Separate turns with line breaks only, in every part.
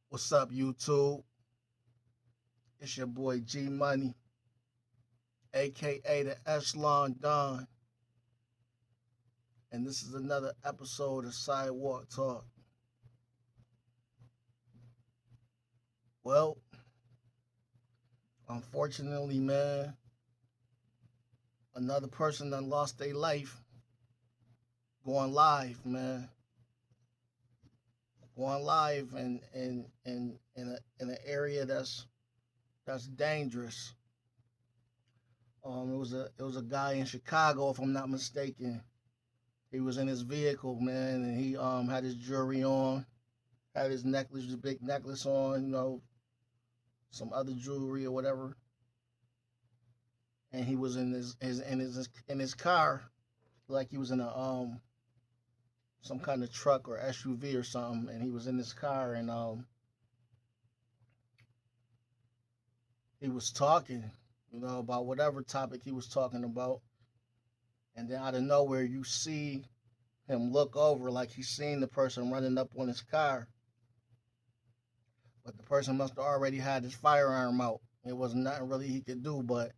What's up, YouTube? It's your boy G Money, aka the Echelon Don, and this is another episode of Sidewalk Talk. Well, unfortunately, man, another person that lost their life going live, man, going live in an area that's dangerous. It was a guy in Chicago, if I'm not mistaken. He was in his vehicle, man, and he had his jewelry on, had his necklace, his big necklace on, some other jewelry or whatever, and he was in his car, like he was in a some kind of truck or SUV or something, and he was in his car, and he was talking, about whatever topic he was talking about, and then out of nowhere you see him look over like he's seen the person running up on his car, but the person must have already had his firearm out. It was nothing really he could do but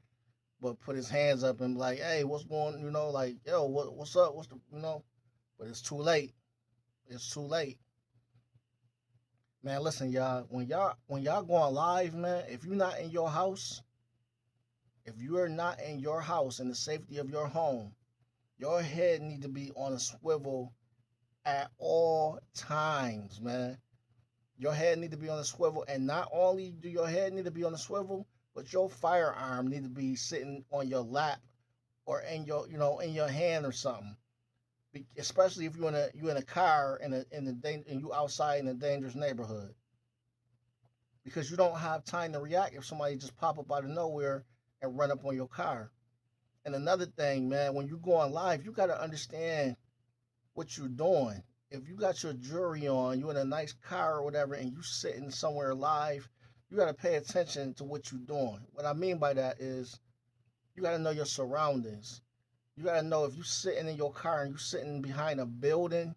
put his hands up and be like, hey, what's going, like, yo, what's up, what's the, but it's too late. It's too late, man. Listen, y'all, when y'all going live, man, if you're not in your house, if you are not in your house in the safety of your home, your head need to be on a swivel at all times, man. Your head need to be on a swivel, and not only do your head need to be on a swivel, but your firearm need to be sitting on your lap or in your, in your hand or something. Especially if you're in a car and you outside in a dangerous neighborhood, because you don't have time to react if somebody just pop up out of nowhere and run up on your car. And another thing, man, when you go on live, you got to understand what you're doing. If you got your jewelry on, you in a nice car or whatever, and you sitting somewhere live, you got to pay attention to what you're doing. What I mean by that is you got to know your surroundings. You got to know if you're sitting in your car and you're sitting behind a building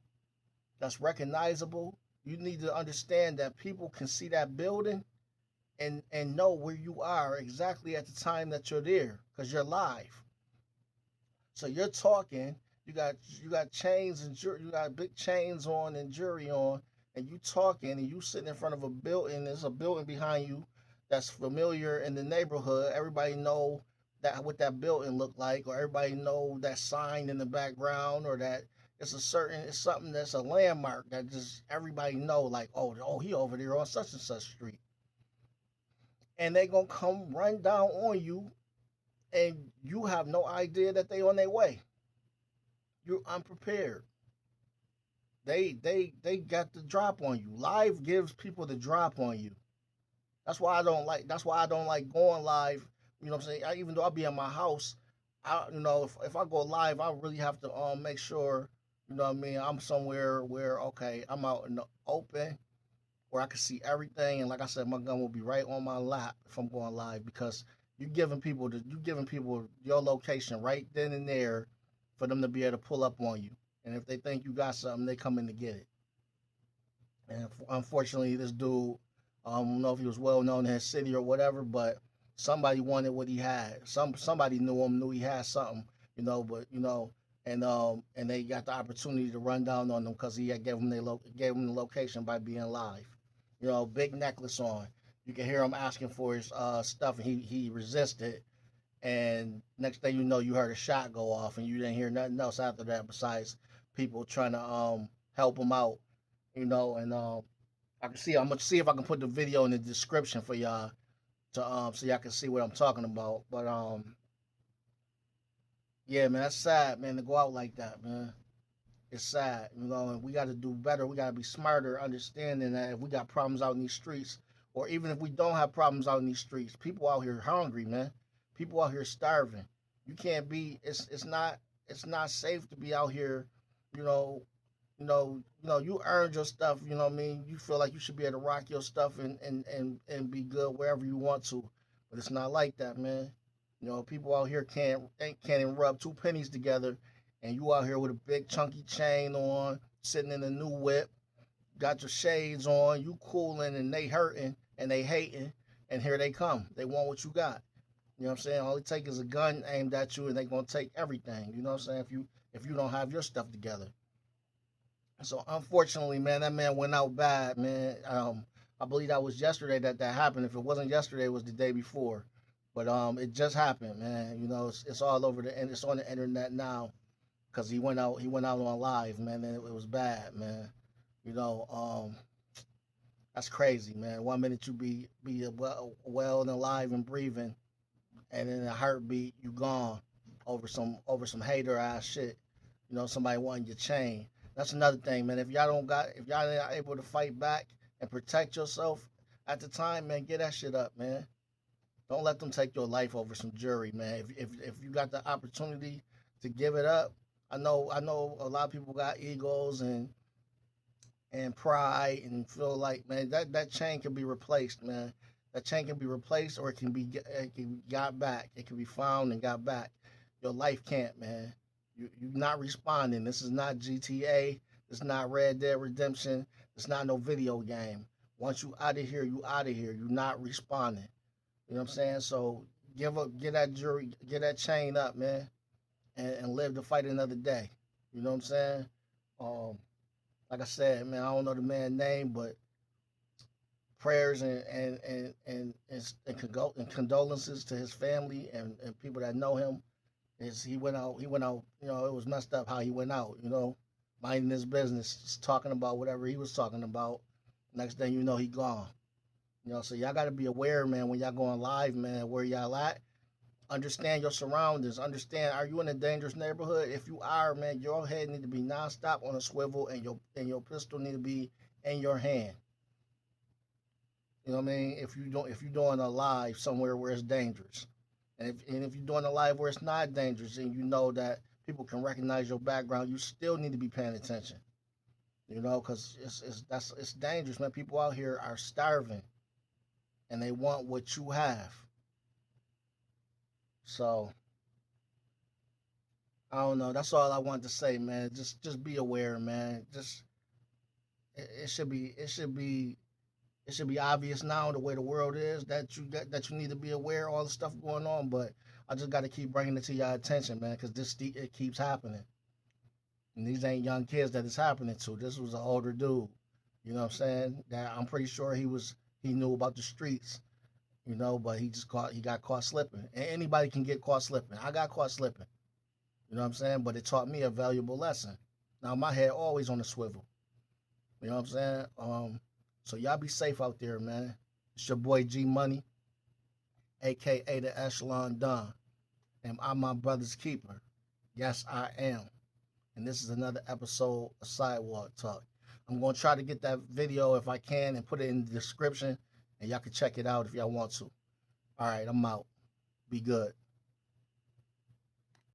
that's recognizable, you need to understand that people can see that building and know where you are exactly at the time that you're there because you're live. So you're talking, you got chains and you got big chains on and jewelry on, and you talking and you sitting in front of a building. There's a building behind you that's familiar in the neighborhood. Everybody know that what that building look like, or everybody know that sign in the background, or that it's something that's a landmark that just everybody know, like, oh, he over there on such and such street, and they gonna come run down on you, and you have no idea that they on their way. You're unprepared. They got the drop on you. Live gives people the drop on you. That's why I don't like going live. You know what I'm saying? Even though I'll be in my house, if I go live, I really have to make sure, what I mean, I'm somewhere where, okay, I'm out in the open where I can see everything, and like I said, my gun will be right on my lap if I'm going live, because you giving people your location right then and there for them to be able to pull up on you. And if they think you got something, they come in to get it. And unfortunately, this dude, I don't know if he was well known in his city or whatever, but somebody wanted what he had. Somebody knew him, knew he had something, but and they got the opportunity to run down on them because he had gave them the location by being live. Big necklace on. You can hear him asking for his stuff, and he resisted. And next thing you know, you heard a shot go off, and you didn't hear nothing else after that besides people trying to help him out. And I'm gonna see if I can put the video in the description for y'all to so y'all can see what I'm talking about. But yeah, man, that's sad, man, to go out like that, man. It's sad, and we got to do better. We got to be smarter, understanding that if we got problems out in these streets, or even if we don't have problems out in these streets, people out here hungry, man. People out here starving. You can't be. It's not safe to be out here, you know. You earned your stuff. You know what I mean. You feel like you should be able to rock your stuff and be good wherever you want to, but it's not like that, man. People out here can't even rub two pennies together, and you out here with a big chunky chain on, sitting in a new whip, got your shades on, you cooling, and they hurting and they hating, and here they come. They want what you got. You know what I'm saying? All it take is a gun aimed at you, and they gonna take everything. You know what I'm saying? If you don't have your stuff together. So unfortunately, man, that man went out bad, man. I believe that was yesterday that happened. If it wasn't yesterday, it was the day before. But it just happened, man. You know, it's all over and it's on the internet now because he went out on live, man, and it was bad, man. You know, that's crazy, man. 1 minute you be well and alive and breathing, and in a heartbeat you gone over some hater ass shit. You know, somebody wanting your chain. That's another thing, man. If y'all not able to fight back and protect yourself at the time, man, get that shit up, man. Don't let them take your life over some jury, man. If you got the opportunity to give it up, I know a lot of people got egos and pride and feel like, man, that chain can be replaced, man. That chain can be replaced, or it can be got back. It can be found and got back. Your life can't, man. You're not responding. This is not GTA. It's not Red Dead Redemption. It's not no video game. Once you out of here, you out of here. You're not responding. You know what I'm saying? So get that jury, get that chain up, man, and live to fight another day. You know what I'm saying? Um, like I said, man, I don't know the man's name, but prayers and condolences to his family and people that know him. He went out, it was messed up how he went out, minding his business, just talking about whatever he was talking about. Next thing you know, he gone. So y'all got to be aware, man, when y'all going live, man, where y'all at. Understand your surroundings. Understand, are you in a dangerous neighborhood? If you are, man, your head need to be nonstop on a swivel, and your pistol need to be in your hand. You know what I mean? If you're doing a live somewhere where it's dangerous, and if you're doing a live where it's not dangerous, and you know that people can recognize your background, you still need to be paying attention. Because it's dangerous, man. People out here are starving, and they want what you have. So I don't know. That's all I wanted to say, man. Just be aware, man. Just it should be obvious now the way the world is that you need to be aware of all the stuff going on. But I just got to keep bringing it to your attention, man, because it keeps happening. And these ain't young kids that it's happening to. This was an older dude. You know what I'm saying? That I'm pretty sure he knew about the streets. But he got caught slipping. And anybody can get caught slipping. I got caught slipping. You know what I'm saying? But it taught me a valuable lesson. Now my head always on the swivel. You know what I'm saying? So y'all be safe out there, man. It's your boy G Money, aka the Echelon Don. And I'm my brother's keeper. Yes, I am. And this is another episode of Sidewalk Talk. I'm going to try to get that video if I can and put it in the description, and y'all can check it out if y'all want to. All right, I'm out. Be good.